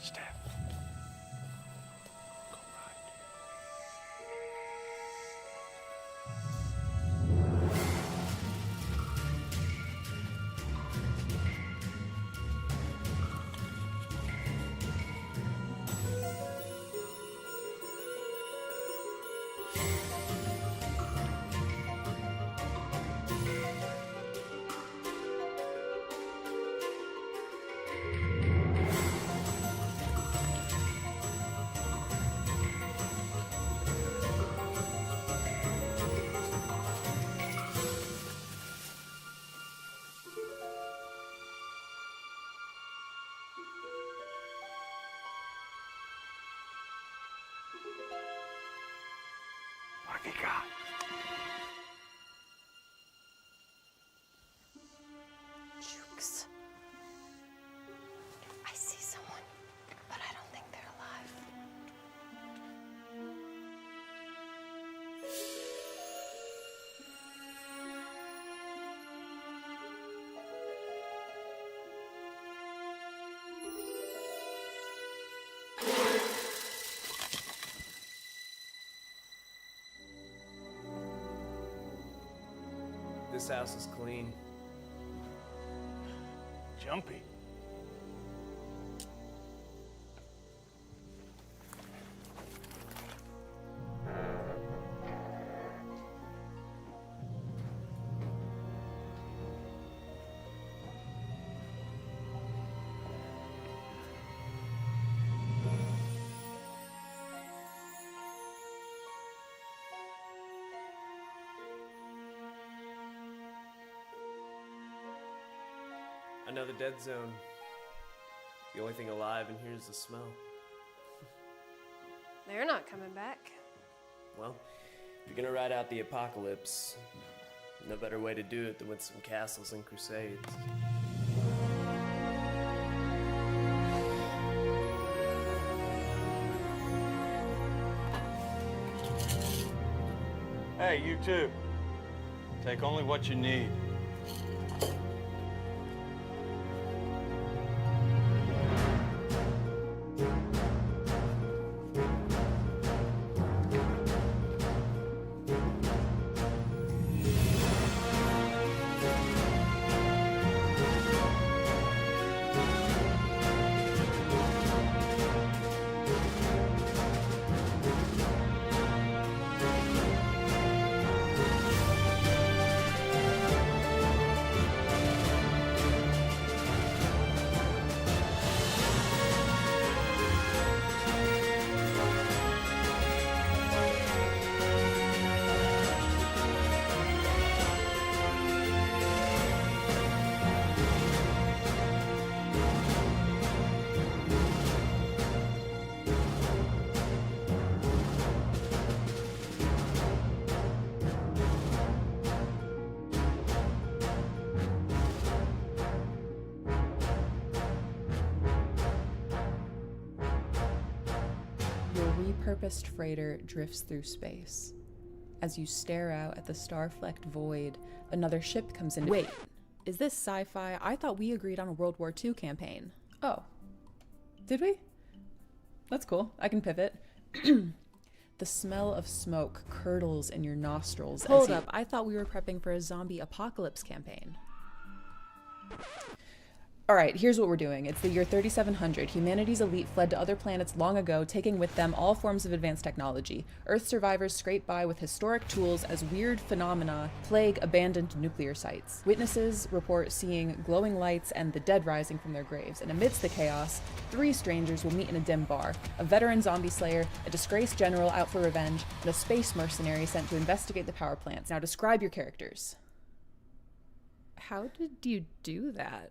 Steph. Go right. What have you got? Jukes. I see someone, but I don't think they're alive. This house is clean. Jumpy. Another dead zone. The only thing alive in here is the smell. They're not coming back. Well, if you're gonna ride out the apocalypse, no better way to do it than with some castles and crusades. Hey, you too. Take only what you need. Your repurposed freighter drifts through space. As you stare out at the star-flecked void, another ship comes in. Wait, is this sci-fi? I thought we agreed on a World War II campaign. Oh, did we? That's cool. I can pivot. The smell of smoke curdles in your nostrils. Hold up, I thought we were prepping for a zombie apocalypse campaign. Alright, here's what we're doing. It's the year 3700. Humanity's elite fled to other planets long ago, taking with them all forms of advanced technology. Earth survivors scrape by with historic tools as weird phenomena plague abandoned nuclear sites. Witnesses report seeing glowing lights and the dead rising from their graves. And amidst the chaos, three strangers will meet in a dim bar. A veteran zombie slayer, a disgraced general out for revenge, and a space mercenary sent to investigate the power plants. Now describe your characters. How did you do that?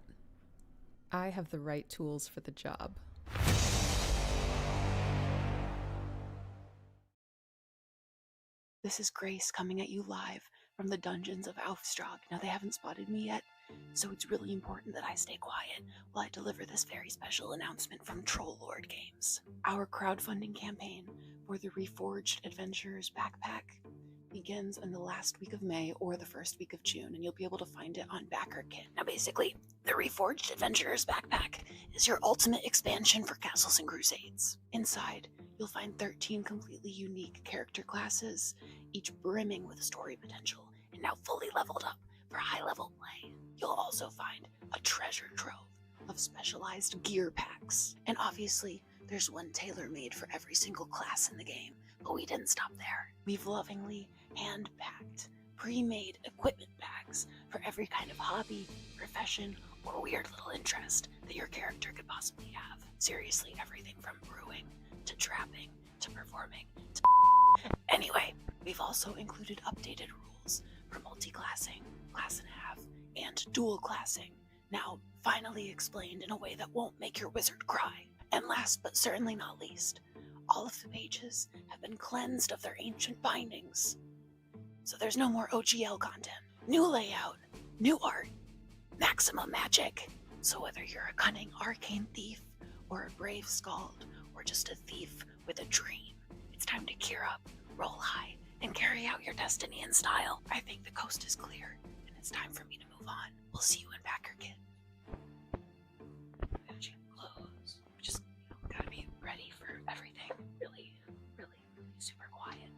I have the right tools for the job. This is Grace coming at you live from the dungeons of Aufstrag. Now, they haven't spotted me yet, so it's really important that I stay quiet while I deliver this very special announcement from Troll Lord Games. Our crowdfunding campaign for the Reforged Adventurers backpack begins in the last week of May or the first week of June, and you'll be able to find it on Backer Kit. Now, basically, the Reforged Adventurer's Backpack is your ultimate expansion for Castles and Crusades. Inside, you'll find 13 completely unique character classes, each brimming with story potential, and now fully leveled up for high-level play. You'll also find a treasure trove of specialized gear packs. And obviously, there's one tailor-made for every single class in the game. But we didn't stop there. We've lovingly hand-packed, pre-made equipment bags for every kind of hobby, profession, or weird little interest that your character could possibly have. Seriously, everything from brewing, to trapping, to performing, to Anyway, we've also included updated rules for multi-classing, class and a half, and dual classing. Now, finally explained in a way that won't make your wizard cry. And last but certainly not least, all of the pages have been cleansed of their ancient bindings. So there's no more OGL content. New layout, new art, maximum magic. So whether you're a cunning arcane thief, or a brave skald, or just a thief with a dream, it's time to gear up, roll high, and carry out your destiny in style. I think the coast is clear, and it's time for me to move on. We'll see you in Backer Kit. Matching clothes. Just gotta be ready for everything. Really, really, really super quiet.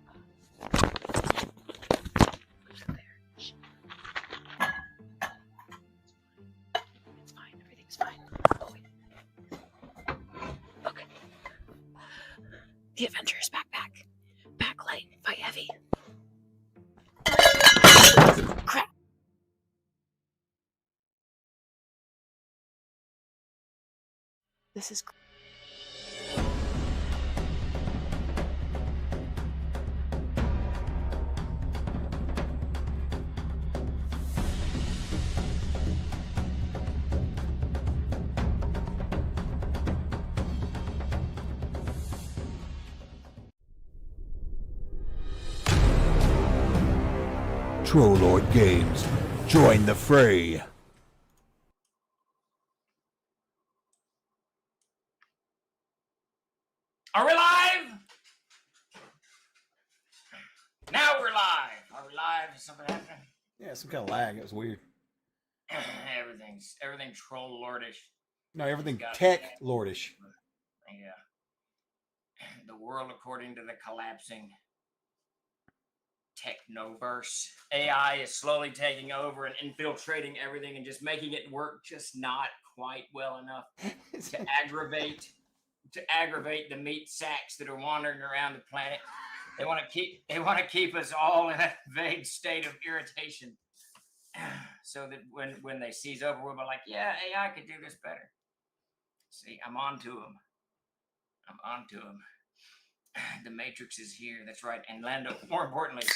It's fine. Everything's fine. Oh, wait. Okay. The Adventurer's Backpack. Pack light, fight heavy. Crap. This is Trollord Games. Join the fray. Are we live? Now we're live. Are we live? Is something happening? Yeah, some kind of lag. It was weird. Everything troll lordish. No, everything Got tech it. lordish. Yeah. The world according to the collapsing technoverse. AI is slowly taking over and infiltrating everything and just making it work just not quite well enough to aggravate the meat sacks that are wandering around the planet. They want to keep us all in a vague state of irritation, so that when they seize over, we'll be like, yeah, AI could do this better. See, I'm on to them. The Matrix is here. That's right. And Lando, more importantly,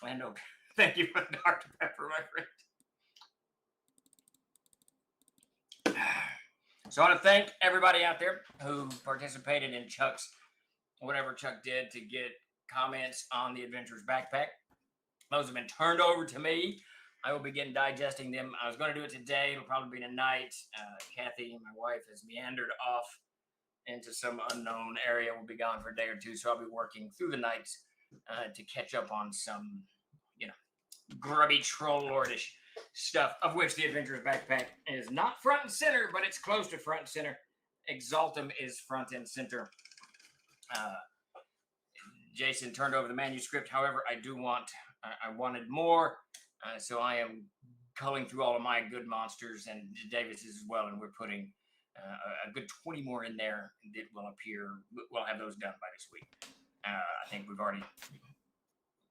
Lando, thank you for the Dr. Pepper, my friend. So I want to thank everybody out there who participated in whatever Chuck did to get comments on the Adventurer's Backpack. Those have been turned over to me. I will begin digesting them. I was going to do it today. It'll probably be tonight. Kathy, my wife, has meandered off into some unknown area. We'll be gone for a day or two, so I'll be working through the night to catch up on some, grubby troll lordish stuff, of which the Adventurer's Backpack is not front and center, but it's close to front and center. Exaltum is front and center. Jason turned over the manuscript. However, I wanted more, so I am culling through all of my good monsters and Davis's as well, and we're putting a good 20 more in there that will appear. We'll have those done by this week. I think we've already.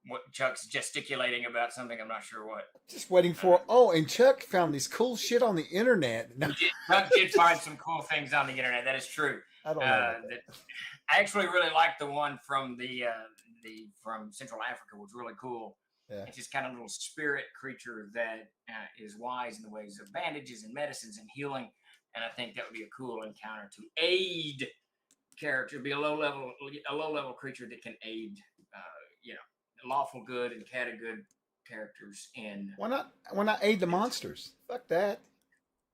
What Chuck's gesticulating about something, I'm not sure what. Just waiting for. And Chuck found this cool shit on the internet. Chuck did find some cool things on the internet. That is true. I don't know. I actually really liked the one from from Central Africa. Was really cool. Yeah. It's just kind of a little spirit creature that is wise in the ways of bandages and medicines and healing. And I think that would be a cool encounter to aid character. Be a low level creature that can aid, lawful good and good characters in. Why not aid the monsters? Fuck that.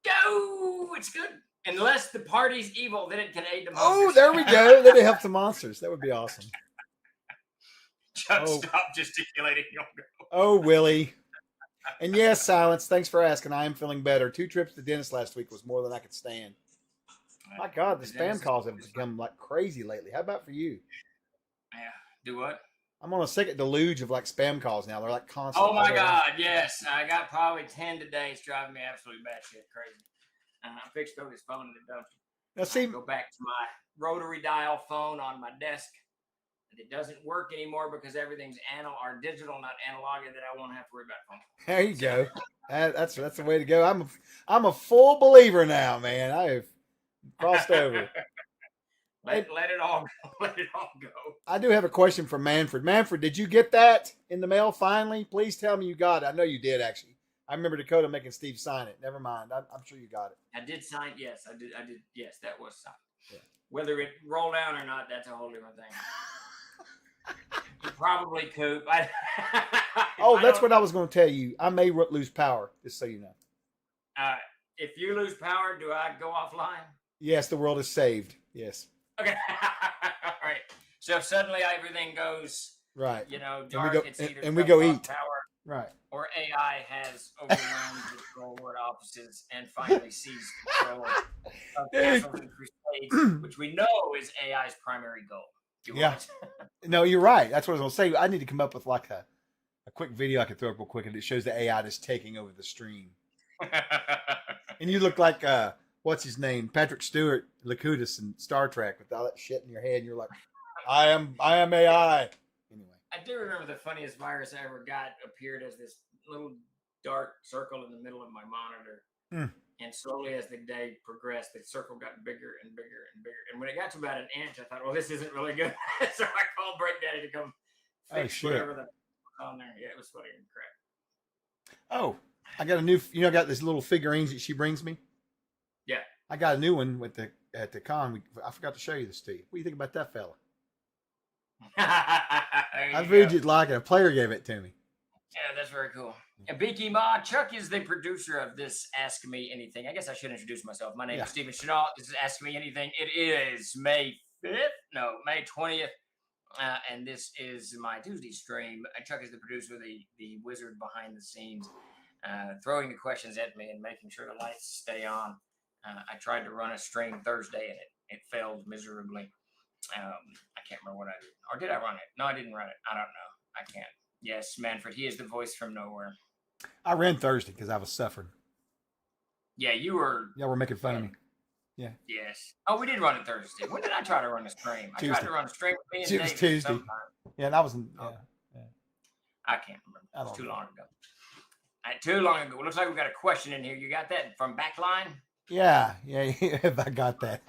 Go! It's good. Unless the party's evil, then it can aid the monsters. Oh, there we go. Then it helps the monsters. That would be awesome. Chuck, Oh. stop gesticulating. You'll go. Oh, Willie. And yes, Silence, thanks for asking. I am feeling better. 2 trips to the dentist last week was more than I could stand. My God, the spam calls have become like crazy lately. How about for you? Yeah. Do what? I'm on a second deluge of like spam calls now. They're like constant. Oh my God, yes. I got probably 10 today. It's driving me absolutely batshit crazy. I fixed throw this phone in the dumpster. Now, see, Go back to my rotary dial phone on my desk. And it doesn't work anymore because everything's digital, not analog, and then I won't have to worry about phone. there you go. That's the way to go. I'm a full believer now, man. I have crossed over. Let it all go. Let it all go. I do have a question for Manfred. Manfred, did you get that in the mail finally? Please tell me you got it. I know you did, actually. I remember Dakota making Steve sign it. Never mind. I'm sure you got it. I did sign. Yes, I did. Yes, that was signed. Yeah. Whether it rolled down or not, that's a whole different thing. Probably Coop. That's what I was going to tell you. I may lose power, just so you know. If you lose power, do I go offline? Yes, the world is saved. Yes. Okay. All right. So if suddenly everything goes, right, dark, it's either and we go eat. Power, right. Or AI has overwhelmed the Trollwood offices and finally seized control of Castles and Crusades, which we know is AI's primary goal. No, you're right. That's what I was going to say. I need to come up with like a quick video I could throw up real quick, and it shows the AI just taking over the stream. And you look like what's his name, Patrick Stewart, Locutus in Star Trek, with all that shit in your head. And you're like, I am AI. Anyway, I do remember the funniest virus I ever got appeared as this little dark circle in the middle of my monitor. And slowly as the day progressed, the circle got bigger and bigger and bigger. And when it got to about an inch, I thought, well, this isn't really good. So I called Break Daddy to come fix whatever the on there. Yeah, it was funny and crap. Oh, I got a new, I got this little figurines that she brings me. Yeah. I got a new one at the con. I forgot to show you this to you. What do you think about that fella? I figured you'd like it. A player gave it to me. Yeah, that's very cool. And Beaky Ma, Chuck is the producer of this Ask Me Anything. I guess I should introduce myself. My name is Stephen Chenault. This is Ask Me Anything. It is May 20th. And this is my Tuesday stream. Chuck is the producer, the wizard behind the scenes, throwing the questions at me and making sure the lights stay on. I tried to run a stream Thursday and it failed miserably. I can't remember what I did. Or did I run it? No, I didn't run it. I don't know. I can't. Yes, Manfred. He is the voice from nowhere. I ran Thursday because I was suffering. Yeah, you were. Y'all were making fun of me. Yeah. Yes. Oh, we did run it Thursday. When did I try to run a stream? I tried to run a stream with me and David Tuesday. sometime. Yeah, that was. I can't remember. It was too long ago. Too long ago. It looks like we got a question in here. You got that from Backline? Yeah. I got that.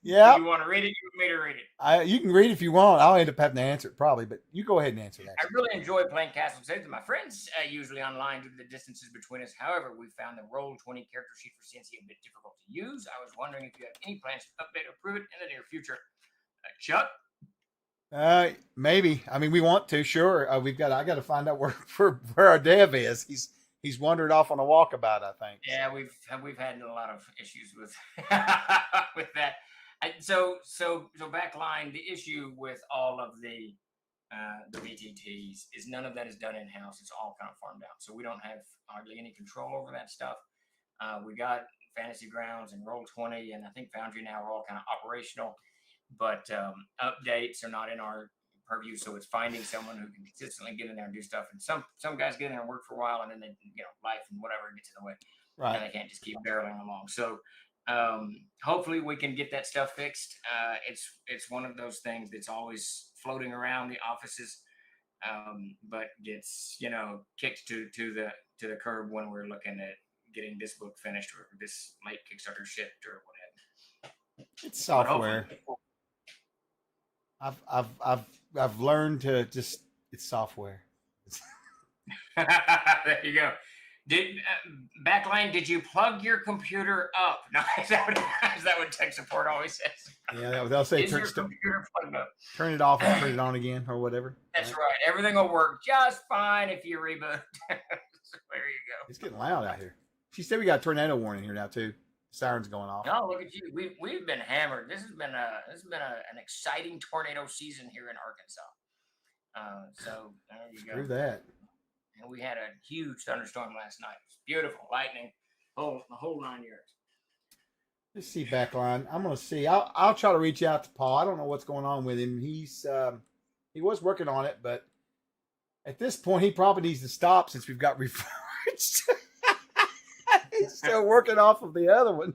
Yeah. Do you want to read it? You want me to read it? You can read if you want. I'll end up having to answer it probably, but you go ahead and answer that. I really enjoy playing Castle Saves with my friends, usually online due to the distances between us. However, we found the Roll20 character sheet for CNC a bit difficult to use. I was wondering if you have any plans to update or improve it in the near future. Chuck? Maybe. I mean, we want to, sure. I got to find out where our dev is. He's wandered off on a walkabout, I think. Yeah, we've had a lot of issues with with that. So Backline, the issue with all of the VTTs is none of that is done in house. It's all kind of farmed out, so we don't have hardly any control over that stuff. We got Fantasy Grounds and Roll20, and I think Foundry now are all kind of operational, but updates are not in our purview. So it's finding someone who can consistently get in there and do stuff. And some guys get in there and work for a while, and then they life and whatever gets in the way, right? And they can't just keep barreling along. So. Hopefully we can get that stuff fixed. It's one of those things that's always floating around the offices, but gets kicked to the curb when we're looking at getting this book finished or this late Kickstarter shipped or what have you. It's software. I've learned to just it's software. There you go. Backline, did you plug your computer up? No, is that what tech support always says? Yeah, they'll say is your computer plugged up? Turn it off and turn it on again or whatever. That's right. Everything will work just fine if you reboot. There you go. It's getting loud out here. She said we got a tornado warning here now too. Sirens going off. Oh, look at you. We've been hammered. This has been an exciting tornado season here in Arkansas. So there you go. Screw that. And we had a huge thunderstorm last night. It was beautiful, lightning, the whole 9 yards. Let's see backline. I'm gonna see. I'll try to reach out to Paul. I don't know what's going on with him. He was working on it, but at this point he probably needs to stop since we've got reforged. He's still working off of the other one.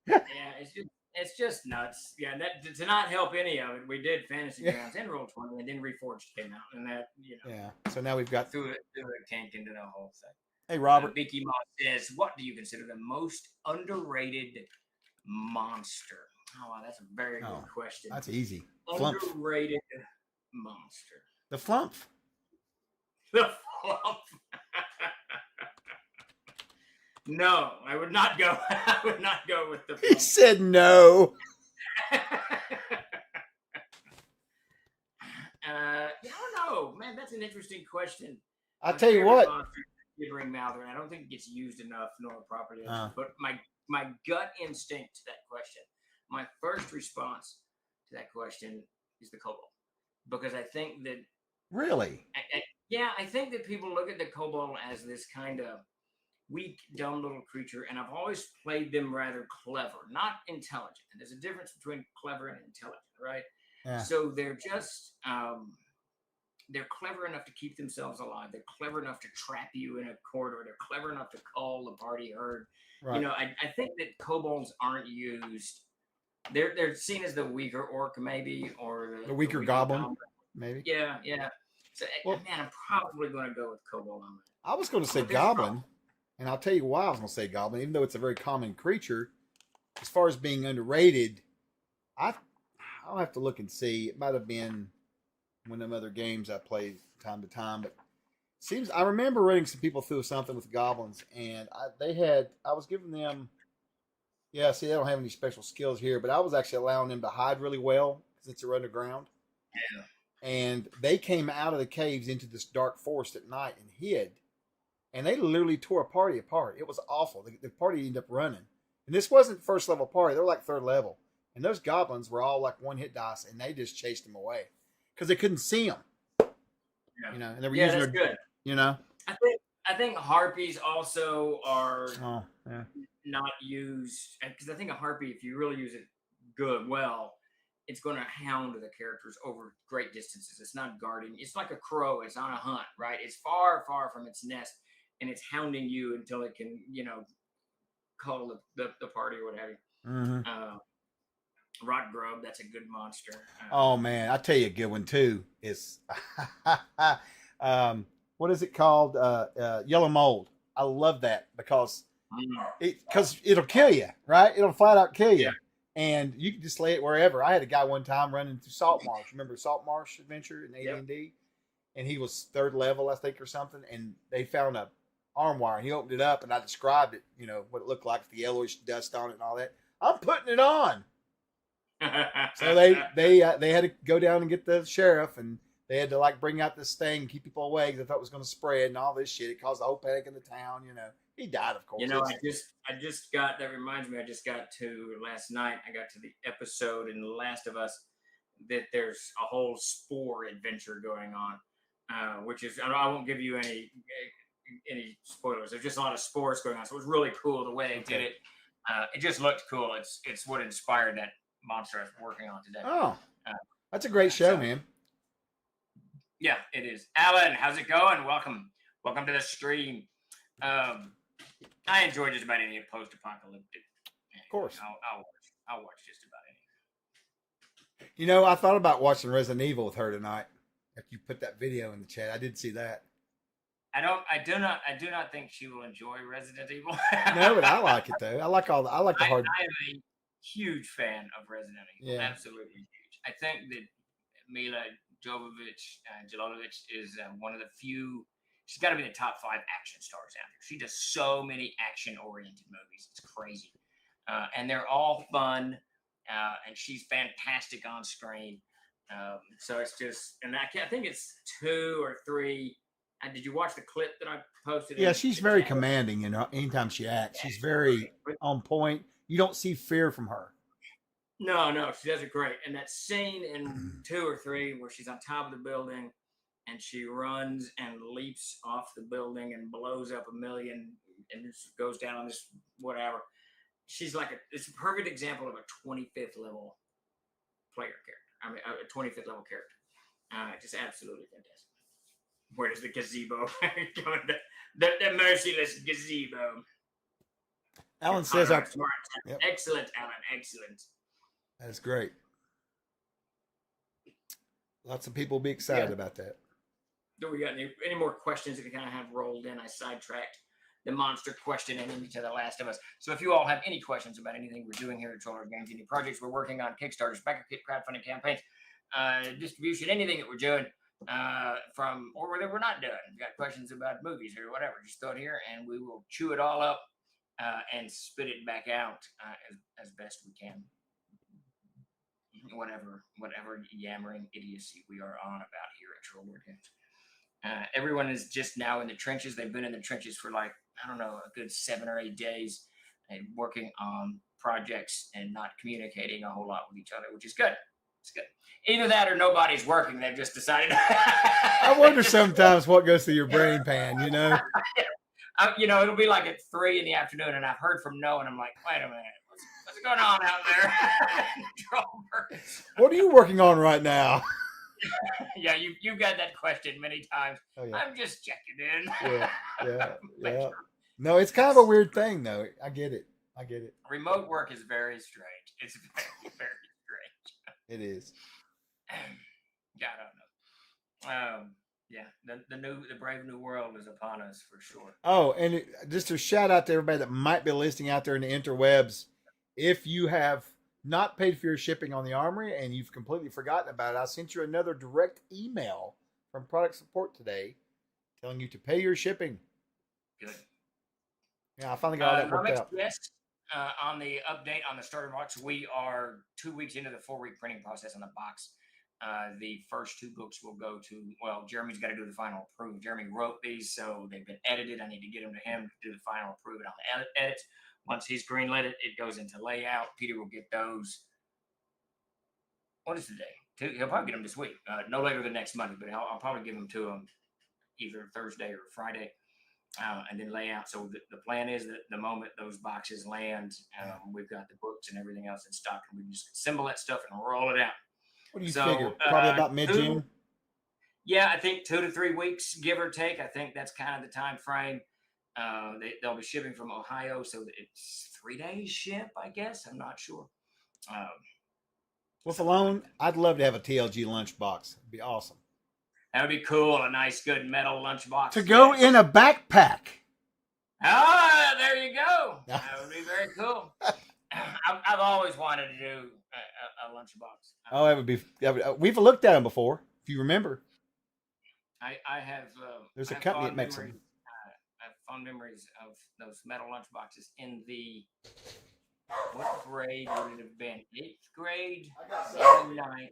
Yeah, it's just nuts. Yeah, that to not help any of it, we did Fantasy Grounds and Roll20, and then Reforged came out, and that Yeah. So now we've got threw a tank into the whole thing. Hey Robert. Vicky Moss says, "What do you consider the most underrated monster?" Oh, wow, that's a very good question. That's easy. Flump. Underrated monster. The Flump. The Flump. No, I would not go. I would not go with the Flump. He said no. I don't know, man. That's an interesting question. I'll tell you what. Ring Malthorn. I don't think it gets used enough nor properly. But my gut instinct to that question, my first response to that question is the kobold, because I think that Really? I think that people look at the kobold as this kind of weak, dumb little creature, and I've always played them rather clever, not intelligent. And there's a difference between clever and intelligent, right? Yeah. So they're just they're clever enough to keep themselves alive. They're clever enough to trap you in a corridor. They're clever enough to call the party herd. Right. I think that kobolds aren't used. They're seen as the weaker orc, maybe, or the weaker goblin, maybe. Yeah. So, man, I'm probably going to go with kobold on that. I was going to say goblin, and I'll tell you why I was going to say goblin, even though it's a very common creature. As far as being underrated, I'll have to look and see. It might have been one of them other games I played time to time, but I remember running some people through something with goblins, and I was giving them, they don't have any special skills here, but I was actually allowing them to hide really well since they're underground. Yeah. And they came out of the caves into this dark forest at night and hid, and they literally tore a party apart. It was awful. The party ended up running, and this wasn't first level party; they were like third level, and those goblins were all like one hit dice, and they just chased them away because they couldn't see them. Yeah. And they were using that's good. I think harpies also are not used, because I think a harpy, if you really use it well, it's going to hound the characters over great distances. It's not guarding. It's like a crow. It's on a hunt, right? It's far, far from its nest, and it's hounding you until it can, call the party or what have you. Mm-hmm. Rot grub, that's a good monster. Oh man, I tell you a good one too. Is what is it called? Yellow mold. I love that because it'll kill you, right? It'll flat out kill you. Yeah. And you can just lay it wherever. I had a guy one time running through Salt Marsh. Remember Salt Marsh Adventure in AD&D? And he was third level, I think, or something. And they found a arm wire. And he opened it up, and I described it, what it looked like, the yellowish dust on it and all that. I'm putting it on. So they had to go down and get the sheriff, and they had to bring out this thing and keep people away because they thought it was going to spread and all this shit. It caused a whole panic in the town. He died, of course. I just got, that reminds me, last night, I got to the episode in The Last of Us that there's a whole spore adventure going on, which is, I won't give you any spoilers. There's just a lot of spores going on. So it was really cool the way they did it. It just looked cool. It's what inspired that monster I was working on today. Oh, that's a great show, man. Yeah, it is. Alan, how's it going? Welcome to the stream. I enjoy just about any post-apocalyptic. Of course, I'll watch just about any. I thought about watching Resident Evil with her tonight. If you put that video in the chat, I did see that. I do not think she will enjoy Resident Evil. No, but I like it though. I like the hard. I am a huge fan of Resident Evil. Yeah. Absolutely huge. I think that Mila Jovovich is one of the few. She's got to be the top 5 action stars out there. She does so many action-oriented movies. It's crazy. And they're all fun. And she's fantastic on screen. So it's just, and I think it's 2 or 3. Did you watch the clip that I posted? Yeah, she's very commanding. Anytime she acts, she's very on point. you don't see fear from her. No, she does it great. And that scene in 2 or 3 where she's on top of the building and she runs and leaps off the building and blows up a million and just goes down on this whatever. She's like it's a perfect example of a 25th level player character. I mean, a 25th level character. Just absolutely fantastic. Where does the gazebo go? The merciless gazebo. Alan says, Smart. Yep. Excellent, Alan. Excellent. That's great. Lots of people will be excited about that. Do we got any more questions that we kind of have rolled in? I sidetracked the monster question and into The Last of Us. So if you all have any questions about anything we're doing here at Troll Lord Games, any projects we're working on, Kickstarters, backer kit, crowdfunding campaigns, distribution, anything that we're doing, or whether we're not doing. If you got questions about movies or whatever, just throw it here and we will chew it all up and spit it back out as best we can. Whatever yammering idiocy we are on about here at Troll Lord Games. Everyone is just now in the trenches. They've been in the trenches for like, I don't know, a good 7 or 8 days and working on projects and not communicating a whole lot with each other, which is good. It's good. Either that or nobody's working. They've just decided. I wonder sometimes what goes through your brain pan, you know? It'll be like at 3 in the afternoon and I've heard from Noah and I'm like, wait a minute. What's going on out there? What are you working on right now? Yeah, you've got that question many times. Oh, yeah. I'm just checking in. Yeah. Sure. No, it's kind of a weird thing, though. I get it. Remote work is very strange. It's very, very strange. It is. Yeah, I don't know. The brave new world is upon us for sure. Oh, and just a shout out to everybody that might be listening out there in the interwebs. If you have not paid for your shipping on the Armory and you've completely forgotten about it, I sent you another direct email from product support today telling you to pay your shipping. Good. Yeah, I finally got all that worked out. Yes, on the update on the starter box, we are 2 weeks into the 4-week printing process on the box. The first 2 books will go to, Jeremy's got to do the final approve. Jeremy wrote these, so they've been edited. I need to get them to him to do the final approve it on the edits. Once he's greenlit it, it goes into layout. Peter will get those. What is the day? He'll probably get them this week. No later than next Monday, but I'll probably give them to him either Thursday or Friday. And then layout. So the plan is that the moment those boxes land, we've got the books and everything else in stock, and we can just assemble that stuff and roll it out. What do you figure? Probably about mid-June? Yeah, I think 2 to 3 weeks, give or take. I think that's kind of the time frame. They'll be shipping from Ohio, so it's 3 days ship, I guess. I'm not sure. With alone, I'd love to have a TLG lunchbox. It'd be awesome. That would be cool. A nice, good metal lunchbox. To go in a backpack. Ah, there you go. That would be very cool. I've always wanted to do a lunchbox. Oh, that would be. We've looked at them before, if you remember. I have. There's a company that makes them. I have fond memories of those metal lunchboxes in the. What grade would it have been? 8th grade? 7th, 9th.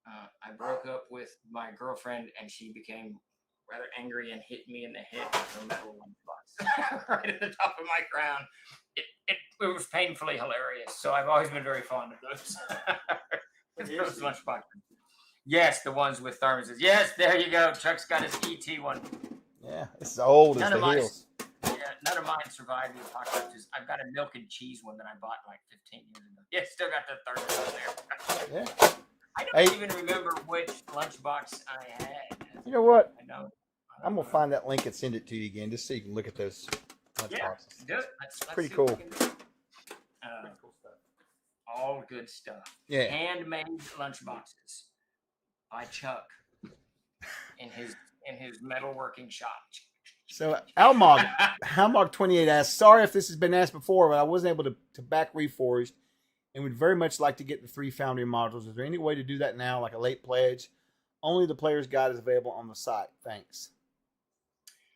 I broke up with my girlfriend, and she became rather angry and hit me in the head with a metal lunchbox right at the top of my crown. It was painfully hilarious. So I've always been very fond of those. Those lunchboxes. Yes, the ones with thermoses. Yes, there you go. Chuck's got his ET one. Yeah, it's as old as the hills. Yeah, none of mine survived the apocalypse. I've got a milk and cheese one that I bought like 15 years ago. Yeah, still got the thermos in there. Yeah. I don't even remember which lunchbox I had. You know what? I know. I'm going to find that link and send it to you again just so you can look at those lunchboxes. Yeah, do it. Let's pretty see cool. what we can do. Cool stuff. All good stuff. Yeah. Handmade lunchboxes by Chuck in his metalworking shop. So Almog28 asks, sorry if this has been asked before, but I wasn't able to back Reforged and would very much like to get the 3 Foundry modules. Is there any way to do that now, like a late pledge? Only the player's guide is available on the site. Thanks.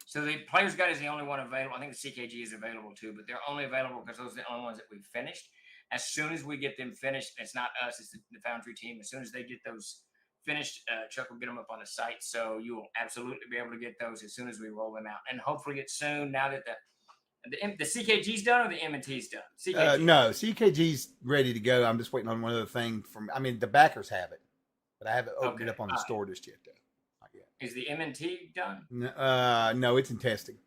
So the player's guide is the only one available. I think the CKG is available too, but they're only available because those are the only ones that we've finished. As soon as we get them finished, it's not us, it's the Foundry team. As soon as they get those finished, Chuck will get them up on the site. So you will absolutely be able to get those as soon as we roll them out. And hopefully it's soon, now that the The CKG's done or the M&T's done? CKG. No, CKG's ready to go. I'm just waiting on one other thing the backers have it, but I haven't opened it up on the store just yet, though. Not yet. Is the M&T done? No, it's in testing.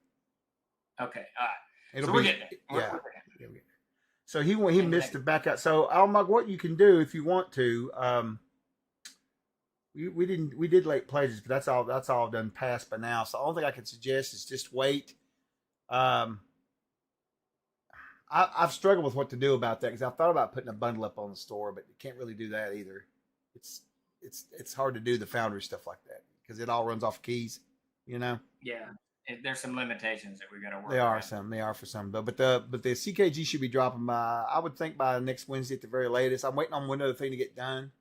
Okay, all right. We're getting there. We're getting there. So he missed the back out. So Almag, what you can do if you want to, we did late pledges, but that's all done past by now. So the only thing I can suggest is just wait. I've struggled with what to do about that because I've thought about putting a bundle up on the store, but you can't really do that either. It's hard to do the Foundry stuff like that because it all runs off keys, you know. Yeah, there's some limitations that we got to work. They are for some though, but the CKG should be dropping by, I would think, by next Wednesday at the very latest. I'm waiting on one other thing to get done,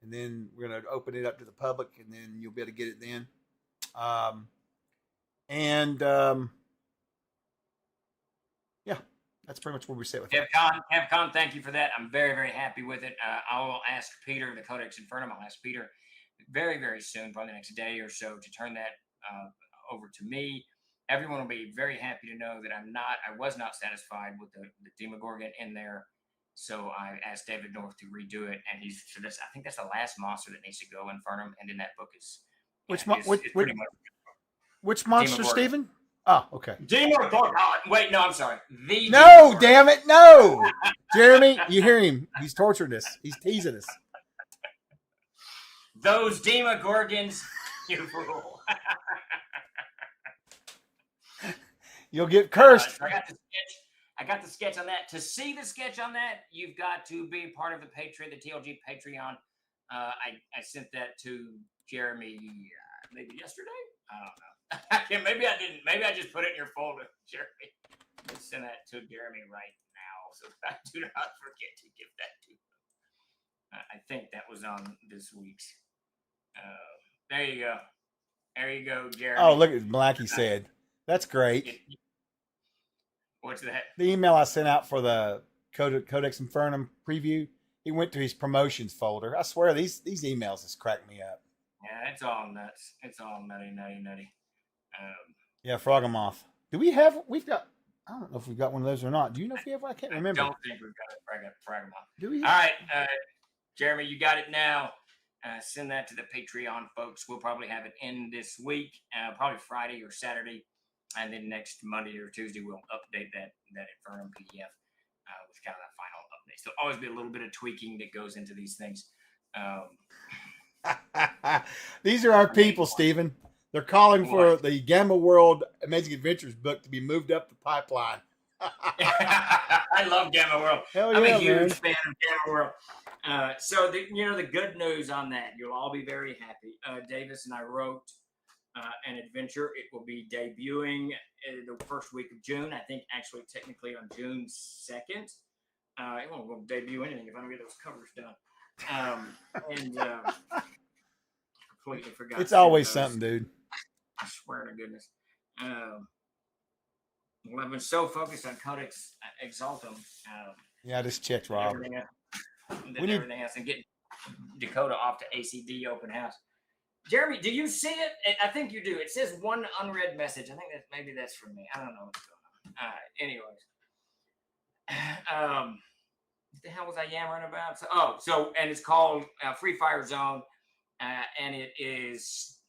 and then we're gonna open it up to the public, and then you'll be able to get it then. Yeah, that's pretty much where we sit with it. Capcom, thank you for that. I'm very, very happy with it. I'll ask Peter, the Codex Infernum, I'll ask Peter very, very soon, probably the next day or so, to turn that over to me. Everyone will be very happy to know that I was not satisfied with the Demogorgon in there. So I asked David North to redo it, and I think that's the last monster that needs to go Infernum, and then that book is which monster, Demogorgon. Stephen? Oh, okay. Demogorgon. Wait, no, I'm sorry. No, damn it, no. Jeremy, you hear him. He's torturing us. He's teasing us. Those Demogorgons, you fool. You'll get cursed. So I got the sketch on that. To see the sketch on that, you've got to be part of the TLG Patreon. I sent that to Jeremy maybe yesterday. I don't know. Maybe I didn't. Maybe I just put it in your folder, Jeremy. Let's send that to Jeremy right now, so I do not forget to give that to him. I think that was on this week's. There you go. There you go, Jeremy. Oh, look at Blackie said. That's great. What's that? The email I sent out for the Codex Infernum preview, he went to his promotions folder. I swear, these emails just crack me up. Yeah, it's all nuts. It's all nutty. Yeah, Frogamoth. We've got, I don't know if we've got one of those or not. Do you know if we have one? I can't remember. I don't think we've got a Frogamoth. Do we? All right, Jeremy, you got it now. Send that to the Patreon folks. We'll probably have it in this week, probably Friday or Saturday. And then next Monday or Tuesday, we'll update that Infernum PDF with kind of that final update. So always be a little bit of tweaking that goes into these things. These are our people, Stephen. They're calling for the Gamma World Amazing Adventures book to be moved up the pipeline. I love Gamma World. Hell I'm yeah, a huge man. fan of Gamma World. So the good news on that, you'll all be very happy. Davis and I wrote an adventure. It will be debuting the first week of June. I think actually technically on June 2nd. It won't debut anything if I don't get those covers done. Completely forgot. It's always something, dude. I swear to goodness. Well, I've been so focused on Codex Exaltum. Yeah, I just checked, Rob. Everything else, and getting Dakota off to ACD open house. Jeremy, do you see it? I think you do. It says one unread message. I think maybe that's from me. I don't know what's going on. Anyways. What the hell was I yammering about? And it's called Free Fire Zone, and it is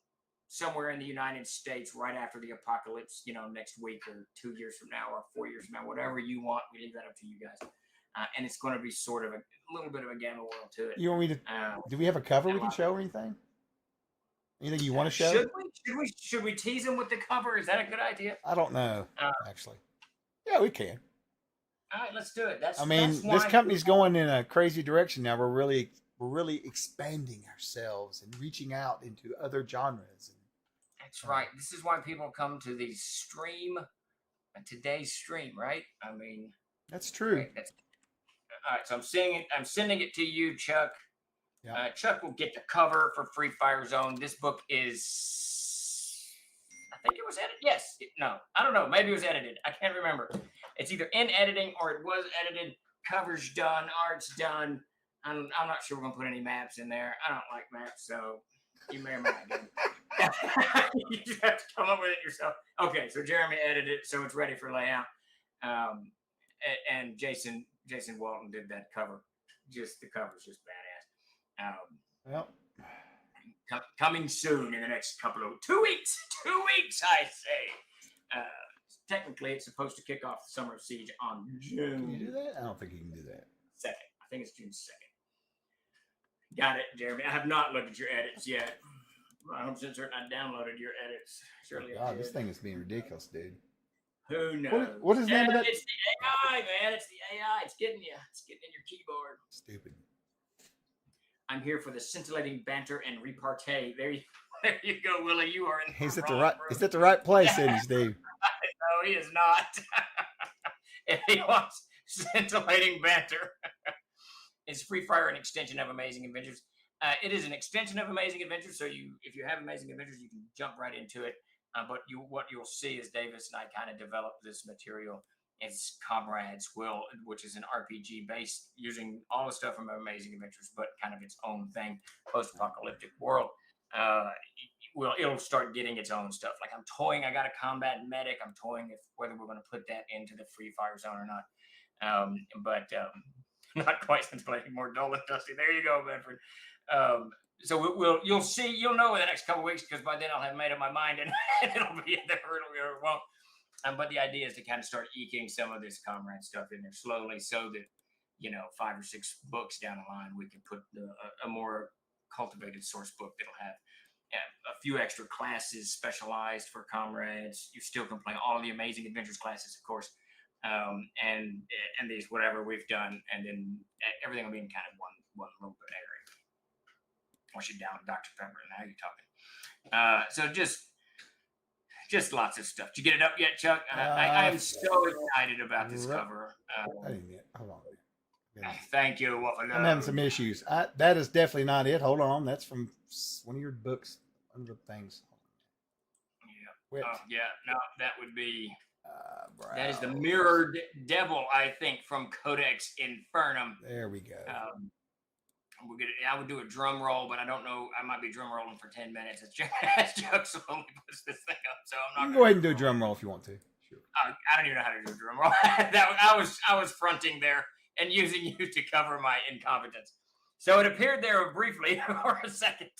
somewhere in the United States right after the apocalypse, next week or 2 years from now or 4 years from now, whatever you want. We leave that up to you guys. And it's going to be sort of a little bit of a Gamma World to it. You want me to? Do we have a cover we can show or anything? Anything you want to show? Should we tease them with the cover? Is that a good idea? I don't know, actually. Yeah, we can. All right, let's do it. This company's going in a crazy direction now. We're really expanding ourselves and reaching out into other genres. That's right. This is why people come to the stream, today's stream, right? I mean, that's true. Right, all right, so I'm sending it to you, Chuck. Yeah. Chuck will get the cover for Free Fire Zone. This book is, I think it was edited. Yes. No, I don't know. Maybe it was edited. I can't remember. It's either in editing or it was edited. Cover's done. Art's done. I'm not sure we're going to put any maps in there. I don't like maps, so you may or may not get them. You just have to come up with it yourself. Okay, so Jeremy edited it, so it's ready for layout. And Jason Walton did that cover. Just the cover's just badass. Well, Coming soon in the next couple of 2 weeks. 2 weeks, I say. Technically, it's supposed to kick off the Summer of Siege on June. can you do that? I don't think you can do that. 2nd. I think it's June 2nd. Got it, Jeremy. I have not looked at your edits yet. I'm certain I downloaded your edits. Surely I God, did. this thing is being ridiculous, dude. Who knows? What is the name of that? It's the AI, man. It's the AI. It's getting you. It's getting in your keyboard. Stupid. I'm here for the scintillating banter and repartee. There you go, Willie. You are in. He's at wrong the right. room. He's at the right place, isn't he, Steve? No, he is not. If he wants scintillating banter, is Free Fire an extension of Amazing Adventures? It is an extension of Amazing Adventures. So if you have Amazing Adventures, you can jump right into it. But what you'll see is Davis and I kind of developed this material as Comrades will, which is an RPG based using all the stuff from Amazing Adventures, but kind of its own thing, post-apocalyptic world. It'll start getting its own stuff. Like I'm toying, I got a combat medic. I'm toying whether we're going to put that into the Free Fire zone or not. But not quite since playing more dull and dusty. There you go, Bedford. So you'll know in the next couple of weeks, because by then I'll have made up my mind and it'll be in there or it won't. But the idea is to kind of start eking some of this Comrade stuff in there slowly, so that 5 or 6 books down the line we can put a more cultivated source book that'll have a few extra classes specialized for Comrades. You still can play all the Amazing Adventures classes, of course, and these whatever we've done, and then everything will be in kind of one little bit area. Once you're down with Dr. Pepper, now you're talking. So just lots of stuff. Did you get it up yet, Chuck? I am so excited about this cover. I didn't get. Hold on. Thank you, Waffalo. I'm having some issues. That is definitely not it. Hold on. That's from one of your books. One of the things. Yeah. Yeah. No, that would be. Browse. That is the Mirrored Devil, I think, from Codex Infernum. There we go. I would do a drum roll, but I don't know. I might be drum rolling for 10 minutes as Chuck slowly puts this thing up. So I'm not. You can go ahead and do a drum roll if you want to. Sure. I don't even know how to do a drum roll. I was fronting there and using you to cover my incompetence. So it appeared there briefly for a second.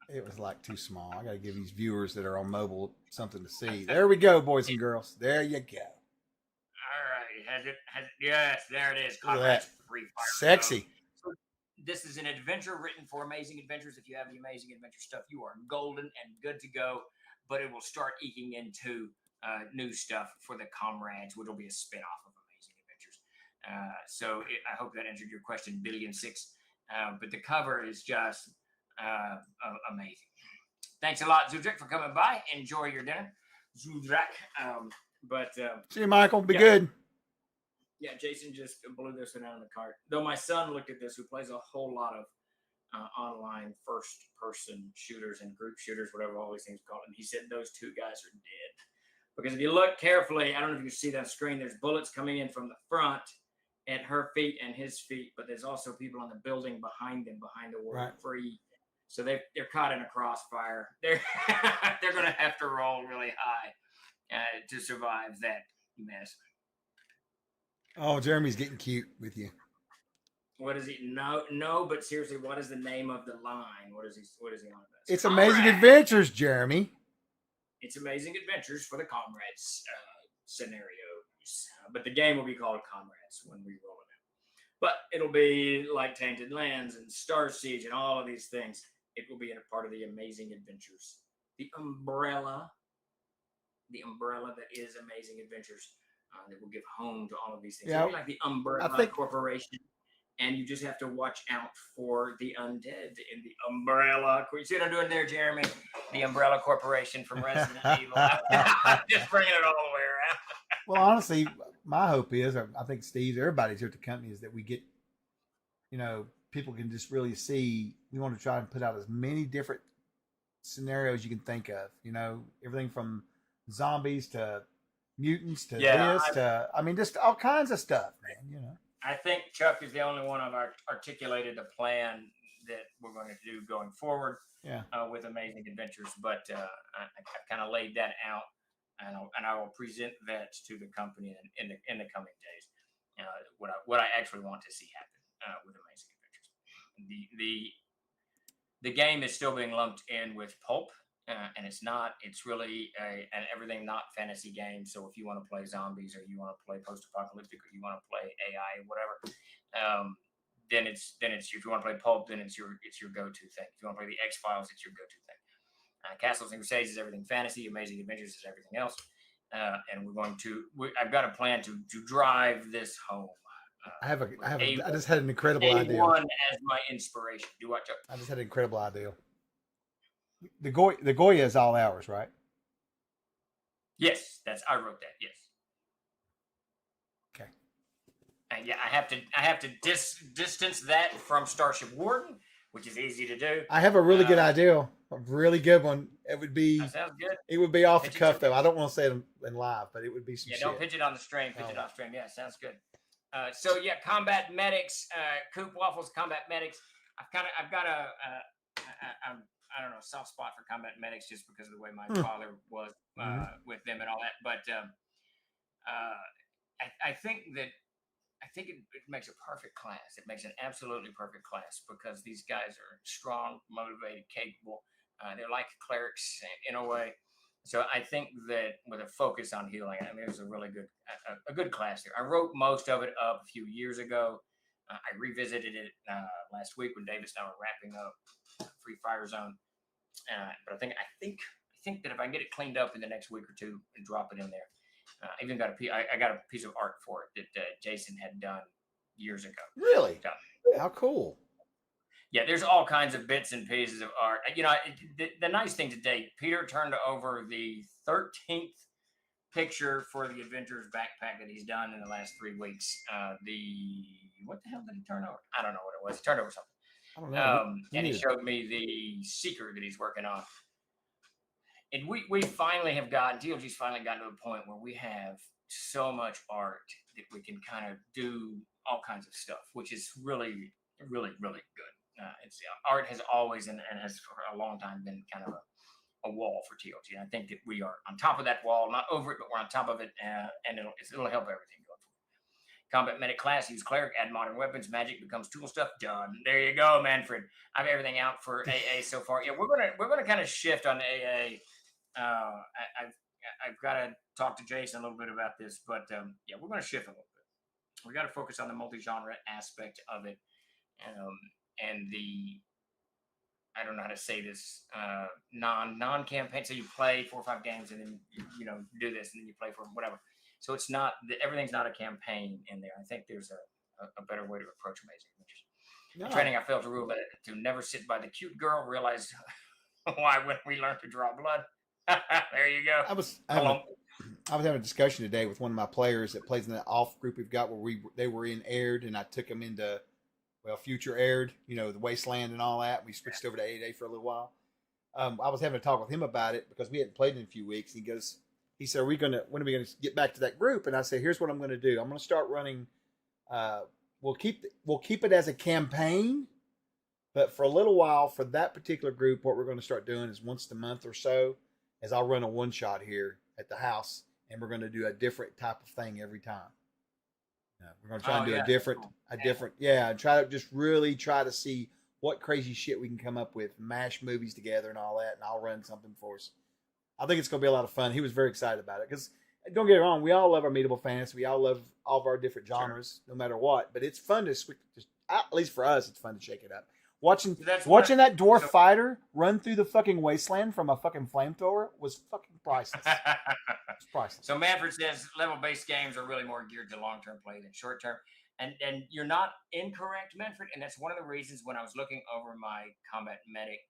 It was like too small. I got to give these viewers that are on mobile something to see. There we go, boys and girls. There you go. All right. Has it? Yes, there it is. Look at that. Free Fire. Sexy. So this is an adventure written for Amazing Adventures. If you have the Amazing Adventure stuff, you are golden and good to go. But it will start eking into new stuff for the Comrades, which will be a spinoff of Amazing Adventures. So I hope that answered your question, Billion6. But the cover is just amazing. Thanks a lot, Zudrak, for coming by. Enjoy your dinner, Zudrak. See you, Michael. Be good. Yeah, Jason just blew this one out of the cart. Though my son looked at this, who plays a whole lot of online first-person shooters and group shooters, whatever all these things are called, and he said those 2 guys are dead. Because if you look carefully, I don't know if you can see that on screen, there's bullets coming in from the front at her feet and his feet, but there's also people on the building behind them, behind the word free. So they're caught in a crossfire. They're going to have to roll really high to survive that mess. Oh, Jeremy's getting cute with you. What is he? No, but seriously, what is the name of the line? What is he on about? It's Amazing Adventures, Jeremy. It's Amazing Adventures for the Comrades scenarios. But the game will be called Comrades when we roll it out. But it'll be like Tainted Lands and Star Siege and all of these things. It will be a part of the Amazing Adventures. The umbrella that is Amazing Adventures that will give home to all of these things. Yeah, it'll be like the Umbrella Corporation. And you just have to watch out for the undead in the Umbrella. You see what I'm doing there, Jeremy? The Umbrella Corporation from Resident Evil. Just bringing it all the way around. Well, honestly, my hope is, I think Steve's, everybody's here at the company, is that we get, people can just really see. We want to try and put out as many different scenarios you can think of. Everything from zombies to mutants to just all kinds of stuff, man. I think Chuck is the only one of our articulated a plan that we're going to do going forward with Amazing Adventures. But I kind of laid that out and I will present that to the company in the coming days. What I actually want to see happen with Amazing Adventures. The game is still being lumped in with pulp, and it's not. It's really an everything not fantasy game. So if you want to play zombies, or you want to play post-apocalyptic, or you want to play AI, whatever, then it's if you want to play pulp, then it's your go-to thing. If you want to play the X-Files, it's your go-to thing. Castles and Crusades is everything fantasy. Amazing Adventures is everything else. And I've got a plan to drive this home. I just had an incredible idea. A1 as my inspiration. Do what, Joe? I just had an incredible idea. The Goya is all ours, right? Yes, I wrote that. Yes. Okay. And yeah, I have to distance that from Starship Warden, which is easy to do. I have a really good idea, a really good one. It would be. That sounds good. It would be off the cuff though. I don't want to say it in live, but it would be some. Yeah, shit. don't pitch it on the stream. Pitch it off stream. Yeah, sounds good. So yeah, Combat Medics, Coop Waffles, Combat Medics. I've got a I don't know, soft spot for Combat Medics just because of the way my father was with them and all that. But I think it makes a perfect class. It makes an absolutely perfect class because these guys are strong, motivated, capable. They're like clerics in a way. So I think that with a focus on healing, I mean, it was a really good class here. I wrote most of it up a few years ago. I revisited it last week when Davis and I were wrapping up Free Fire Zone. But I think that if I can get it cleaned up in the next week or two and drop it in there, I even got I got a piece of art for it that Jason had done years ago. Really? How cool. Yeah, there's all kinds of bits and pieces of art. You know, the nice thing today, Peter turned over the 13th picture for the Adventures backpack that he's done in the last 3 weeks. What the hell did he turn over? I don't know what it was. He turned over something. I don't know. And he showed me the Seeker that he's working on. And we finally have TLG's finally gotten to a point where we have so much art that we can kind of do all kinds of stuff, which is really, really, really good. Art has always and has for a long time been kind of a wall for TLG. And I think that we are on top of that wall, not over it, but we're on top of it, and it'll help everything going forward. Combat Medic class, use cleric, add modern weapons, magic becomes tool stuff. Done. There you go, Manfred. I have everything out for AA so far. Yeah, we're gonna kind of shift on AA. I've got to talk to Jason a little bit about this, but yeah, we're gonna shift a little bit. We got to focus on the multi-genre aspect of it, and the I don't know how to say this non-campaign. So you play 4 or 5 games and then you do this and then you play for whatever. So it's not everything's not a campaign in there. I think there's a better way to approach Amazing Adventures. No. In training, I failed to rule that to never sit by the cute girl. Realize why when we learn to draw blood. There you go. I was having a discussion today with one of my players that plays in that off group we've got where they were in aired and I took them into future aired, the Wasteland and all that. We switched over to 8A for a little while. I was having a talk with him about it because we hadn't played in a few weeks. He said, when are we going to get back to that group? And I said, here's what I'm going to do. I'm going to start running. We'll keep it as a campaign, but for a little while for that particular group, what we're going to start doing is once a month or so, is I'll run a one shot here at the house, and we're going to do a different type of thing every time. We're going to try and do a different, and try to see what crazy shit we can come up with, mash movies together and all that, and I'll run something for us. I think it's going to be a lot of fun. He was very excited about it because, don't get me wrong, we all love our meetable fantasy. We all love all of our different genres, no matter what. But it's fun to switch. At least for us, it's fun to shake it up. Watching that dwarf fighter run through the fucking wasteland from a fucking flamethrower was fucking priceless. It's priceless. So Manfred says level-based games are really more geared to long-term play than short-term. And you're not incorrect, Manfred. And that's one of the reasons when I was looking over my Combat Medic,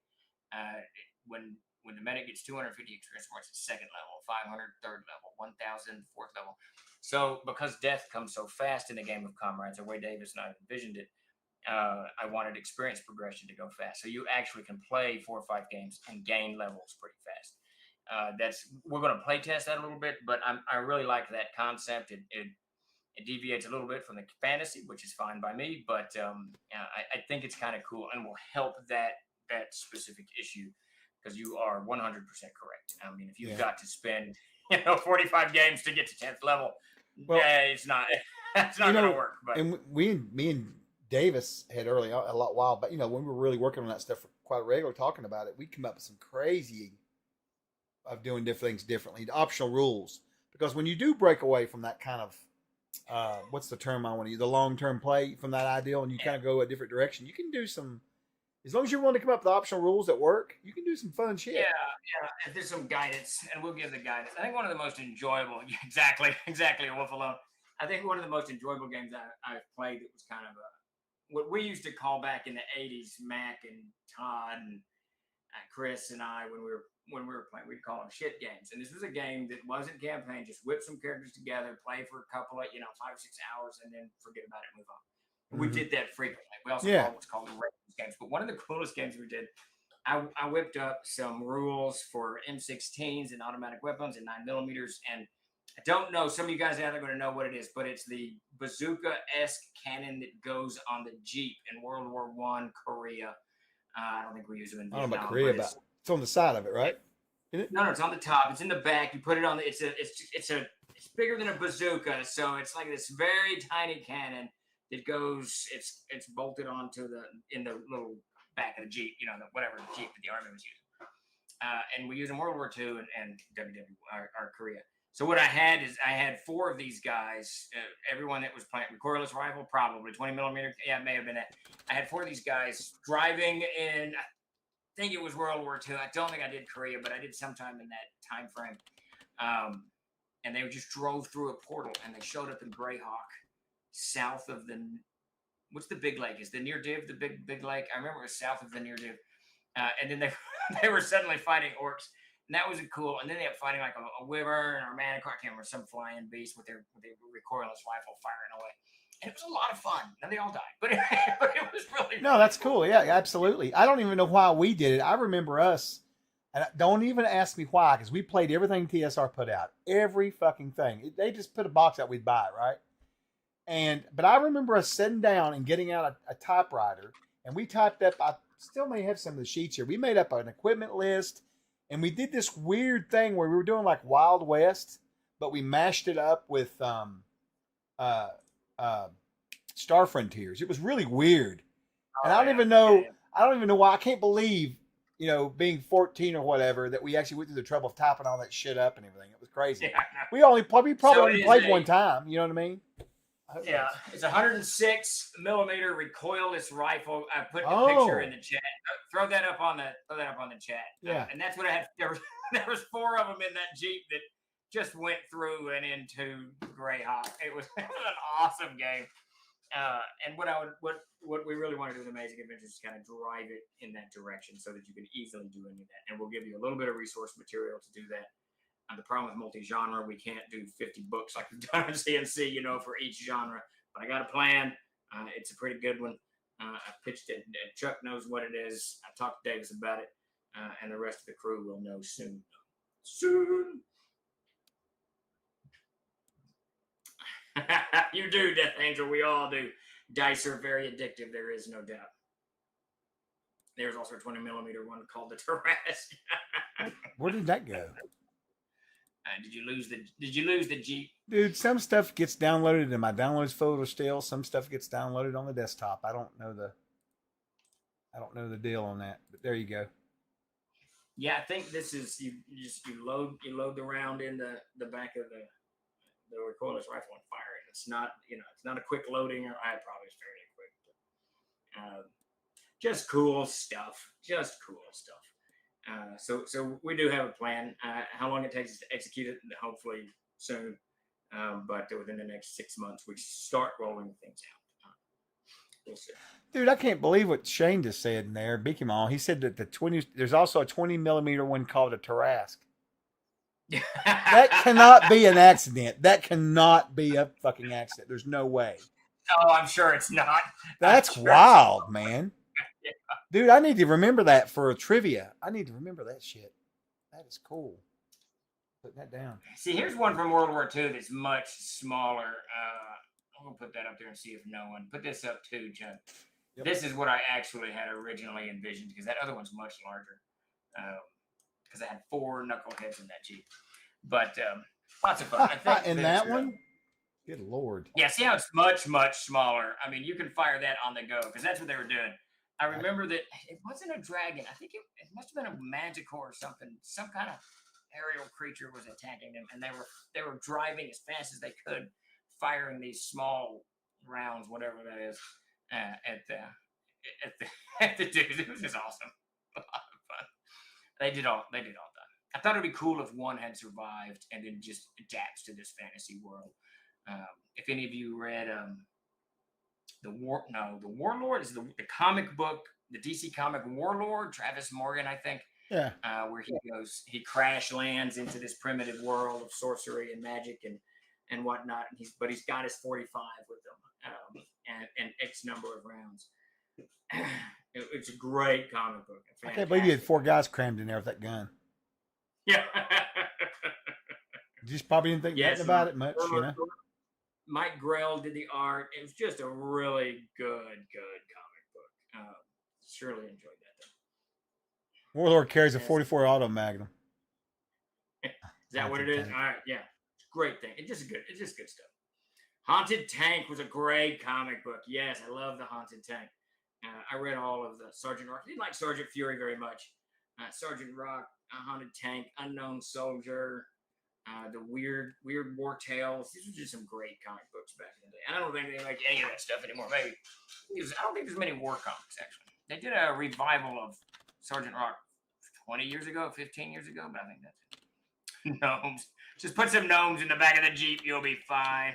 when the medic gets 250 experience points at second level, 500 third level, 1,000 fourth level. So because death comes so fast in the game of Comrades, the way Davis and I envisioned it, I wanted experience progression to go fast. So you actually can play 4 or 5 games and gain levels pretty fast. We're going to play test that a little bit, but I really like that concept. It deviates a little bit from the fantasy, which is fine by me, but I think it's kind of cool and will help that specific issue because you are 100% correct. I mean, if you've got to spend 45 games to get to 10th level. Well, It's not. It's not going to work. But And me and Davis had early on, a lot while, but when we were really working on that stuff for quite regular, talking about it, we come up with some crazy of doing different things differently, optional rules. Because when you do break away from that kind of what's the term I want to use, the long term play from that ideal, and you kind of go a different direction, you can do some. As long as you're willing to come up with optional rules that work, you can do some fun shit. Yeah. If there's some guidance, and we'll give the guidance. I think one of the most enjoyable, exactly, a wolf alone. I think one of the most enjoyable games I've played that was kind of what we used to call back in the '80s, Mac and Todd and Chris and I, when we were playing, we'd call them shit games. And this was a game that wasn't campaign, just whip some characters together, play for a couple of 5 or 6 hours, and then forget about it and move on. We did that frequently. We also called what's called race games. But one of the coolest games we did, I whipped up some rules for M16s and automatic weapons and 9mm. And I don't know, some of you guys out there are going to know what it is, but it's the bazooka-esque cannon that goes on the Jeep in World War I, Korea. I don't think we use them in Vietnam. I don't know about Korea, but it's on the side of it, right? Isn't it? No, it's on the top. It's in the back. You put it on the. It's bigger than a bazooka, so it's like this very tiny cannon. It goes, it's bolted onto in the little back of the Jeep, whatever Jeep that the Army was using. And we use in World War II and or Korea. So what I had 4 of these guys, everyone that was playing recoilless rifle, probably 20mm. Yeah, it may have been it. I had 4 of these guys driving in, I think it was World War II. I don't think I did Korea, but I did sometime in that time frame. And they just drove through a portal and they showed up in Greyhawk. South of what's the big lake? Is the Near Div the big lake? I remember it was south of the Near Div. And then they were suddenly fighting orcs. And that was cool. And then they were fighting like a wyvern or a manicar, I can't remember, some flying beast with their recoilless rifle firing away. And it was a lot of fun. And they all died. But it was really No, that's cool. Yeah, absolutely. I don't even know why we did it. I remember us, and don't even ask me why, because we played everything TSR put out. Every fucking thing. They just put a box out, we'd buy it, right? But I remember us sitting down and getting out a typewriter, and we typed up, I still may have some of the sheets here. We made up an equipment list, and we did this weird thing where we were doing like Wild West, but we mashed it up with Star Frontiers. It was really weird. And I don't even know why. I can't believe, being 14 or whatever, that we actually went through the trouble of typing all that shit up and everything. It was crazy. Yeah, we probably only played one time. You know what I mean? Yeah, it's 106mm recoilless rifle. I put the picture in the chat. Throw that up on the chat. Yeah, and that's what I had. There was 4 of them in that Jeep that just went through and into Greyhawk. It was an awesome game. And what we really want to do with Amazing Adventures is kind of drive it in that direction so that you can easily do any of that. And we'll give you a little bit of resource material to do that. The problem with multi-genre, we can't do 50 books like we've done on CNC, for each genre. But I got a plan. It's a pretty good one. I pitched it. Chuck knows what it is. I talked to Davis about it. And the rest of the crew will know soon. Soon. You do, Death Angel. We all do. Dice are very addictive. There is no doubt. There's also a 20mm one called the Tarrasque. Where did that go? Did you lose the Jeep? Dude, some stuff gets downloaded in my downloads folder still. Some stuff gets downloaded on the desktop. I don't know the deal on that, but there you go. Yeah, I think this is you load the round in the back of the recoilless rifle and fire it. It's not it's not a quick loading, or I probably is fairly quick. But, just cool stuff. So we do have a plan. How long it takes us to execute it, hopefully soon. But within the next 6 months, we start rolling things out. We'll see. Dude, I can't believe what Shane just said in there. Beaky Mall. He said that there's also a 20mm one called a Tarrasque. That cannot be an accident. That cannot be a fucking accident. There's no way. Oh, I'm sure it's not. That's wild, man. Yeah. Dude, I need to remember that for a trivia. I need to remember that shit. That is cool. Putting that down. See, here's one from World War II that's much smaller. I'm going to put that up there and see if no one... Put this up too, John. Yep. This is what I actually had originally envisioned, because that other one's much larger. Because I had 4 knuckleheads in that Jeep. But lots of fun. I think In that one? Good Lord. Yeah, see how it's much, much smaller. I mean, you can fire that on the go because that's what they were doing. I remember that it wasn't a dragon. I think it must have been a magical or something. Some kind of aerial creature was attacking them, and they were driving as fast as they could, firing these small rounds, whatever that is, at the dudes. It was just awesome. A lot of fun. They did all that. I thought it'd be cool if one had survived and then just adapts to this fantasy world. If any of you read the Warlord is the comic book, the DC comic Warlord, Travis Morgan, I think. Yeah. Where he crash lands into this primitive world of sorcery and magic and whatnot. And he's got his 45 with him, and X number of rounds. It's a great comic book. I can't believe you had 4 guys crammed in there with that gun. Yeah. You just probably didn't think nothing about it much, you know. Mike Grell did the art. It was just a really good comic book. Surely enjoyed that though. Warlord carries a 44 auto magnum. Is that what it is? All right, yeah, it's a great thing. It's just good stuff. Haunted Tank was a great comic book. Yes, I love the Haunted Tank. I read all of the Sergeant Rock. I didn't like Sergeant Fury very much. Sergeant Rock, Haunted Tank, Unknown Soldier. The weird War Tales. These were just some great comic books back in the day. I don't think they make any of that stuff anymore. Maybe I don't think there's many war comics actually. They did a revival of Sergeant Rock 20 years ago, 15 years ago, but I think that's it. Gnomes. Just put some gnomes in the back of the Jeep, you'll be fine.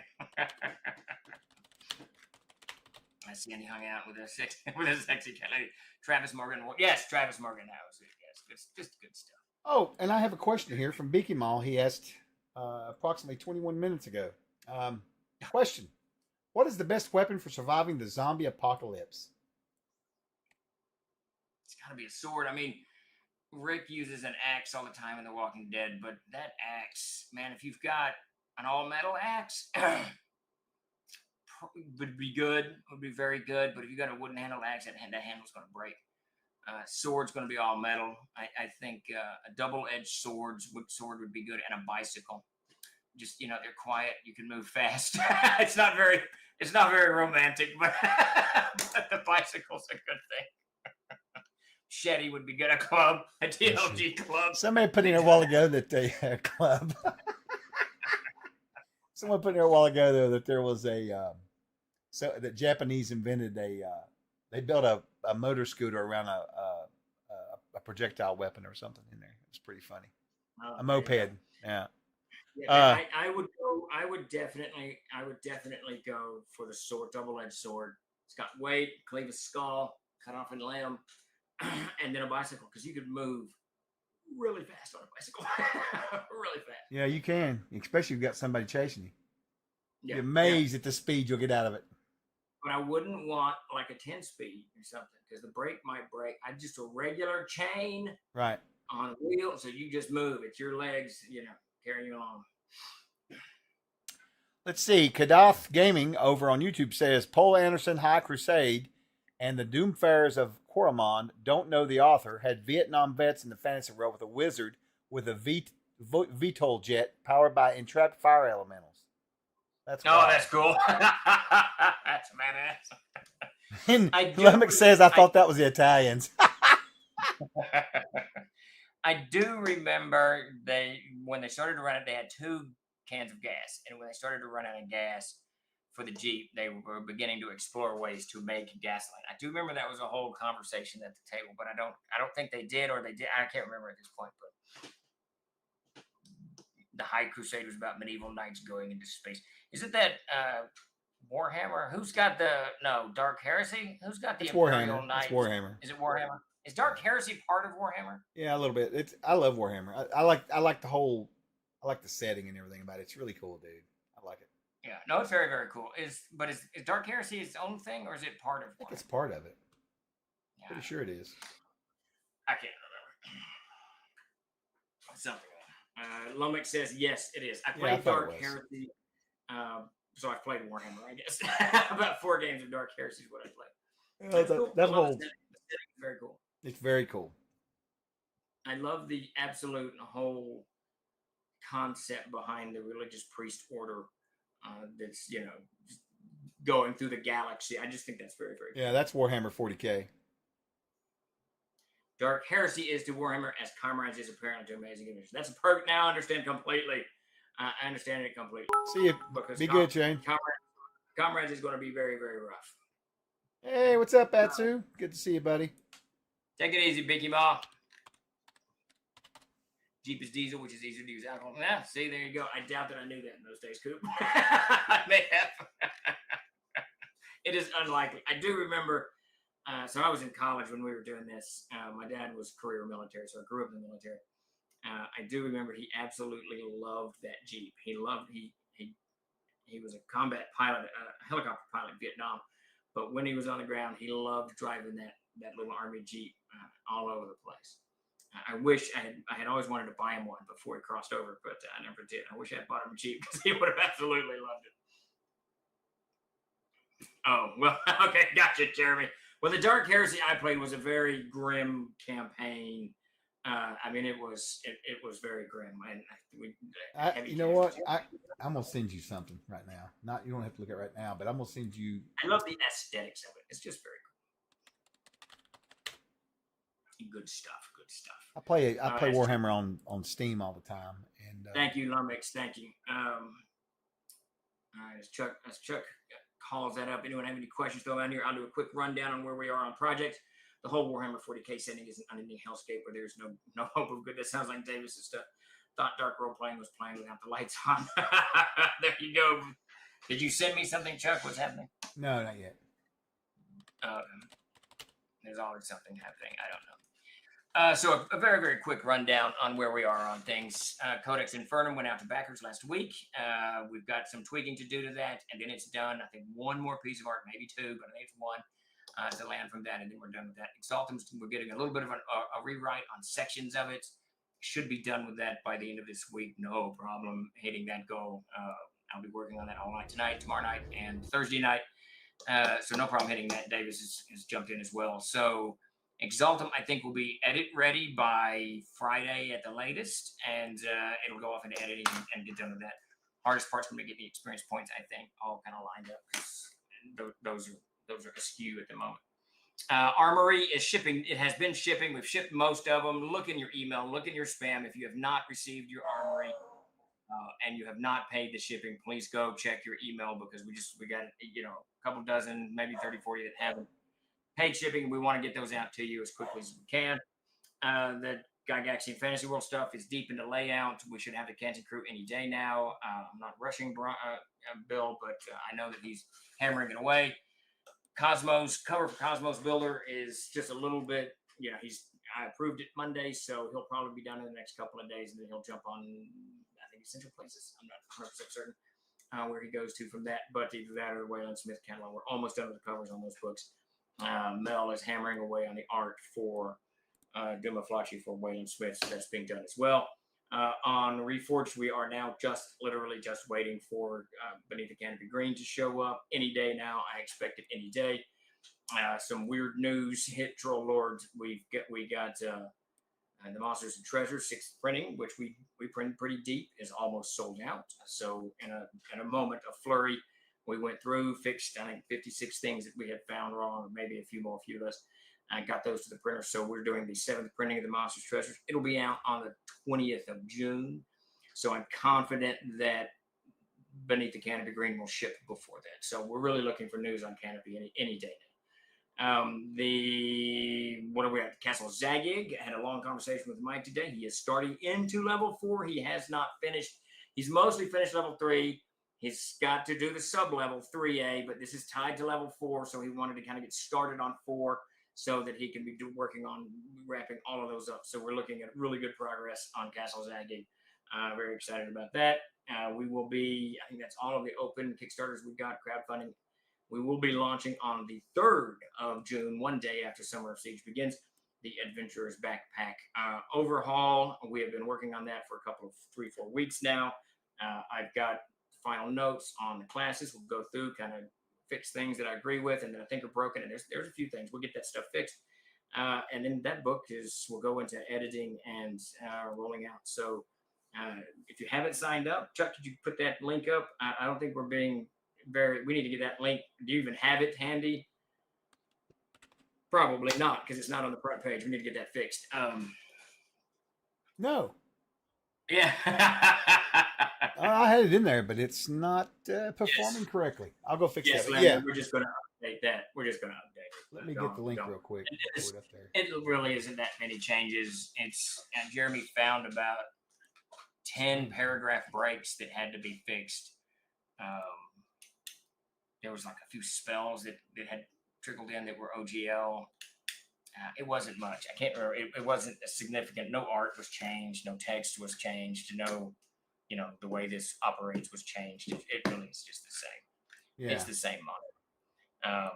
I see he hung out with a sexy cat lady. Travis Morgan. Yes, Travis Morgan. That was it. Yes, just good stuff. Oh, and I have a question here from Beaky Mall. He asked approximately 21 minutes ago. Question. What is the best weapon for surviving the zombie apocalypse? It's got to be a sword. I mean, Rick uses an axe all the time in The Walking Dead, but that axe, man, if you've got an all-metal axe, would be good. Would be very good. But if you got a wooden handle axe, that handle's going to break. Sword's going to be all metal. I think a double-edged sword would be good, and a bicycle. Just they're quiet. You can move fast. It's not very romantic, but the bicycle's a good thing. Shetty would be good. A club, a DLG club. Somebody put in a while ago that they club. Someone put in a while ago though that there was that Japanese invented they built a motor scooter around a projectile weapon or something in there. It was pretty funny. A moped. Yeah. I would definitely go for the sword, double-edged sword. It's got weight, cleave a skull, cut off a limb, and then a bicycle because you could move really fast on a bicycle. Really fast. Yeah, you can, especially if you've got somebody chasing you. Yeah, You're amazed at the speed you'll get out of it. But I wouldn't want like a 10-speed or something because the brake might break. I'd just a regular chain right on a wheel, so you just move. It's your legs, carrying you along. Let's see. Kadath Gaming over on YouTube says Paul Anderson, High Crusade, and the Doomfarers of Coromon don't know the author. Had Vietnam vets in the fantasy world with a wizard with a VTOL jet powered by entrapped fire elementals. That's wild. That's cool. That's badass. And Lemmick says, I thought that was the Italians. I do remember when they started to run it, they had 2 cans of gas. And when they started to run out of gas for the Jeep, they were beginning to explore ways to make gasoline. I do remember that was a whole conversation at the table, but I don't think they did, or they did. I can't remember at this point, but the High Crusade was about medieval knights going into space. Is it that Warhammer? Who's got Dark Heresy? Who's got the Imperial Knights? It's Warhammer. Is it Warhammer? Is Dark Heresy part of Warhammer? Yeah, a little bit. I love Warhammer. I like the setting and everything about it. It's really cool, dude. I like it. Yeah, no, it's very, very cool. Is Dark Heresy its own thing, or is it part of Warhammer? I think it's part of it. Yeah, pretty sure it is. I can't remember. Something. Lomic says yes, it is. I played Dark Heresy. So I've played Warhammer, I guess. About 4 games of Dark Heresy is what I played. That's cool. That whole. The setting is very cool. It's very cool. I love the absolute whole concept behind the religious priest order that's going through the galaxy. I just think that's very, very cool. Yeah, that's Warhammer 40K. Dark Heresy is to Warhammer as Comrades is apparently to Amazing Adventures. That's a perk now. I understand completely. I understand it completely. See you. Because Be good, Shane. Comrades is going to be very, very rough. Hey, what's up, Atsu? Good to see you, buddy. Take it easy, Biggie Ma. Jeep is diesel, which is easier to use alcohol. Yeah, see, there you go. I doubt that I knew that in those days, Coop. I may have. It is unlikely. I do remember. So I was in college when we were doing this. My dad was career military, so I grew up in the military. I do remember he absolutely loved that Jeep. He was a combat pilot, a helicopter pilot in Vietnam. But when he was on the ground, he loved driving that little Army Jeep all over the place. I wish I had always wanted to buy him one before he crossed over, but I never did. I wish I had bought him a Jeep because he would have absolutely loved it. Oh, well, okay, gotcha, Jeremy. Well, the Dark Heresy I played was a very grim campaign. I mean, it was very grim. And you know what? I'm gonna send you something right now. You don't have to look at it right now, but I'm gonna send you. I love the aesthetics of it. It's just very cool. Good stuff. Good stuff. I play Warhammer on Steam all the time. And thank you, Lumix. Thank you. As Chuck calls that up. Anyone have any questions throw out here? I'll do a quick rundown on where we are on projects. The whole Warhammer 40K setting is an unending hellscape where there's no hope of good. That sounds like Davis's stuff. Thought Dark Role Playing was playing without the lights on. There you go. Did you send me something, Chuck? What's happening? No, not yet. There's always something happening. I don't know. So a very, very quick rundown on where we are on things. Codex Infernum went out to backers last week. We've got some tweaking to do to that, and then it's done. I think one more piece of art, maybe two, but I think it's one to land from that, and then we're done with that. Exaltum, we're getting a little bit of a rewrite on sections of it. Should be done with that by the end of this week. No problem hitting that goal. I'll be working on that all night tonight, tomorrow night, and Thursday night. So no problem hitting that. Davis has jumped in as well. So Exaltum, I think, will be edit ready by Friday at the latest, and it'll go off into editing and get done with that. Hardest part's going to get the experience points, I think, all kind of lined up, because those are askew at the moment. Armory is shipping. It has been shipping. We've shipped most of them. Look in your email. Look in your spam. If you have not received your Armory and you have not paid the shipping, please go check your email, because we got a couple dozen, maybe 30, 40 that haven't paid shipping. We want to get those out to you as quickly as we can. The Gygaxian Fantasy World stuff is deep into layout. We should have the Canton crew any day now. I'm not rushing Bill, but I know that he's hammering it away. Cosmos cover for Cosmos Builder is just a little bit, I approved it Monday, so he'll probably be done in the next couple of days, and then he'll jump on, I think, Essential Places. I'm not 100% certain where he goes to from that, but either that or the Wayland Smith catalog. We're almost done with the covers on those books. Mel is hammering away on the art for Duma Flacci for Wayland Smith, so that's being done as well. On Reforged, we are now literally just waiting for Beneath the Canopy Green to show up any day now. I expect it any day. Some weird news hit Troll Lords. We got the Monsters and Treasures 6th printing, which we printed pretty deep, is almost sold out. So in a moment of flurry, we went through, fixed, I think, 56 things that we had found wrong, or maybe a few less. I got those to the printer. So we're doing the 7th printing of the Monsters Treasures. It'll be out on the 20th of June. So I'm confident that Beneath the Canopy Green will ship before that. So we're really looking for news on Canopy any day now. What are we at? Castle Zagig. I had a long conversation with Mike today. He is starting into level 4. He has not finished. He's mostly finished level 3. He's got to do the sub-level 3A, but this is tied to level 4. So he wanted to kind of get started on 4, so that he can be working on wrapping all of those up. So we're looking at really good progress on Castle Zagig. Very excited about that. We will be, I think that's all of the open Kickstarters we got, crowdfunding. We will be launching on the 3rd of June, one day after Summer of Siege begins, the Adventurer's Backpack overhaul. We have been working on that for a couple of 3-4 weeks now. I've got final notes on the classes. We'll go through, kind of fix things that I agree with and that I think are broken. And there's a few things. We'll get that stuff fixed. And then that book will go into editing and rolling out. So If you haven't signed up, Chuck, could you put that link up? I don't think we're being very. We need to get that link. Do you even have it handy? Probably not, because it's not on the front page. We need to get that fixed. No. Yeah. I had it in there, but it's not performing correctly. I'll go fix Yes, that. Landon, Yeah. we're just going to update that. We're just going to update it. Let me get the link real quick. It's- Put it up there. It really isn't that many changes. It's Jeremy found about 10 paragraph breaks that had to be fixed. There was like a few spells that had trickled in that were OGL. It wasn't much. I can't remember. It wasn't a significant. No art was changed. No text was changed. No, the way this operates was changed. It really is just the same. Yeah. It's the same model.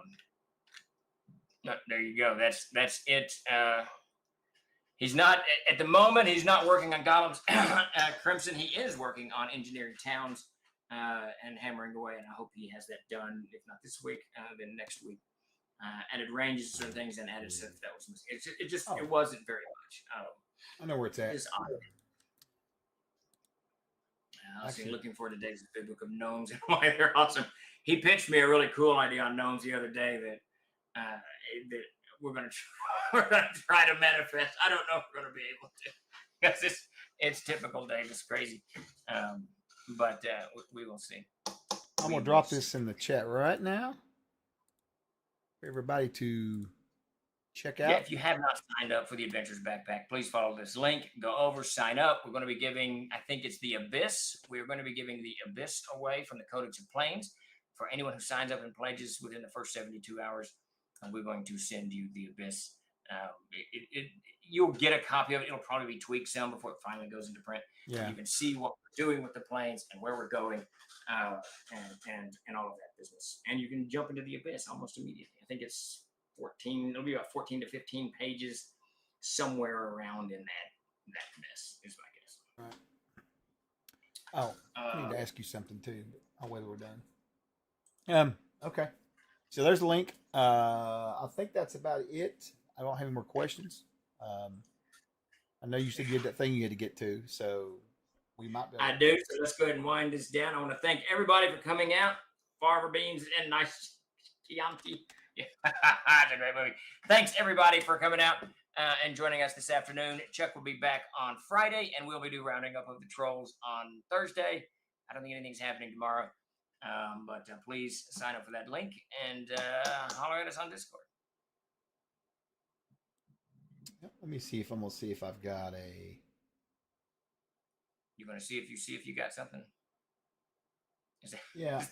No, there you go. That's it. He's not at the moment. He's not working on Golem's Crimson. He is working on engineering towns and hammering away. And I hope he has that done. If not this week, then next week. Added ranges, certain things, and added stuff that was missing. It wasn't very much. I know where it's at. It's odd. I was looking forward to Dave's Big Book of Gnomes and why they're awesome. He pitched me a really cool idea on gnomes the other day that we're gonna try to manifest. I don't know if we're gonna be able to because it's typical Dave. It's crazy, but we will see. I'm gonna drop this in the chat right now for everybody to check out. Yeah, if you have not signed up for the Adventures Backpack, please follow this link. Go over, sign up. We're going to be giving, I think it's the Abyss. We're going to be giving the Abyss away from the Codex of Plains for anyone who signs up and pledges within the first 72 hours. We're going to send you the Abyss. You'll get a copy of it. It'll probably be tweaked some before it finally goes into print. Yeah. You can see what we're doing with the planes and where we're going, and all of that business. And you can jump into the Abyss almost immediately. I think it's 14. It'll be about 14 to 15 pages, somewhere around in that mess is my guess. Right. Oh, I need to ask you something too. I'll wait till we're done. Okay. So there's the link. I think that's about it. I don't have any more questions. I know you said you had that thing you had to get to, so we might be. I do. So let's go ahead and wind this down. I want to thank everybody for coming out. Farmer Beans and Nice Chianti. Yeah. That's a great movie. Thanks everybody for coming out and joining us this afternoon. Chuck will be back on Friday, and we'll be doing rounding up of the trolls on Thursday. I don't think anything's happening tomorrow, but please sign up for that link and holler at us on Discord. Let me see if I'm gonna see if I've got a. You're gonna see if you got something. Yeah.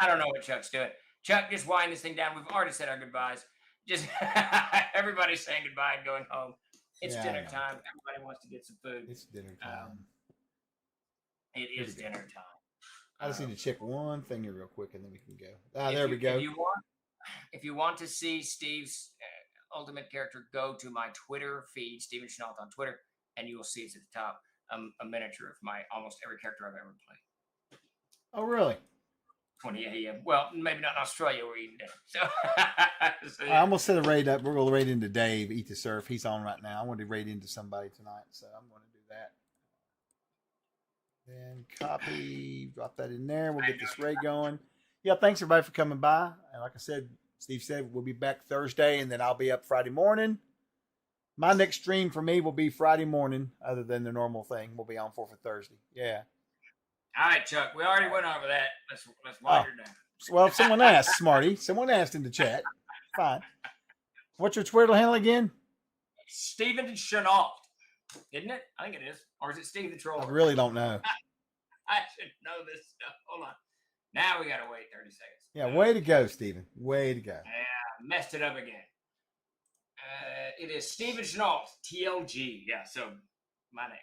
I don't know what Chuck's doing. Chuck, just wind this thing down. We've already said our goodbyes. Just everybody's saying goodbye and going home. It's dinner time. Everybody wants to get some food. It's dinner time. It is dinner time. I just need to check one thing here real quick, and then we can go. There we go. If you want to see Steve's ultimate character, go to my Twitter feed, Steven Chenault on Twitter, and you will see it's at the top a miniature of my almost every character I've ever played. Oh, really? 20 a.m. Well, maybe not in Australia. We're eating dinner. So, I almost set a raid up. We're going to raid into Dave, Eat the Surf. He's on right now. I want to raid into somebody tonight, so I'm going to do that. Then copy, drop that in there. We'll get this raid going. Yeah, thanks everybody for coming by. And like I said, Steve said we'll be back Thursday, and then I'll be up Friday morning. My next stream for me will be Friday morning, other than the normal thing. We'll be on for Thursday. Yeah. all right, Chuck. We already went over that. Let's wind her down. Well, if someone asked, Smarty. Someone asked in the chat. Fine. What's your Twitter handle again? Steven Chenault. Isn't it? I think it is. Or is it Steve the Troll? I really don't know. I should know this stuff. Hold on. Now we got to wait 30 seconds. Yeah, way to go, Steven. Way to go. Yeah, messed it up again. It is Steven Chenault, TLG. Yeah, so my name.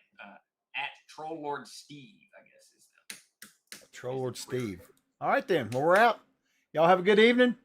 At Troll Lord Steve, I guess is the Troll Lord Steve. All right, then. Well, we're out. Y'all have a good evening.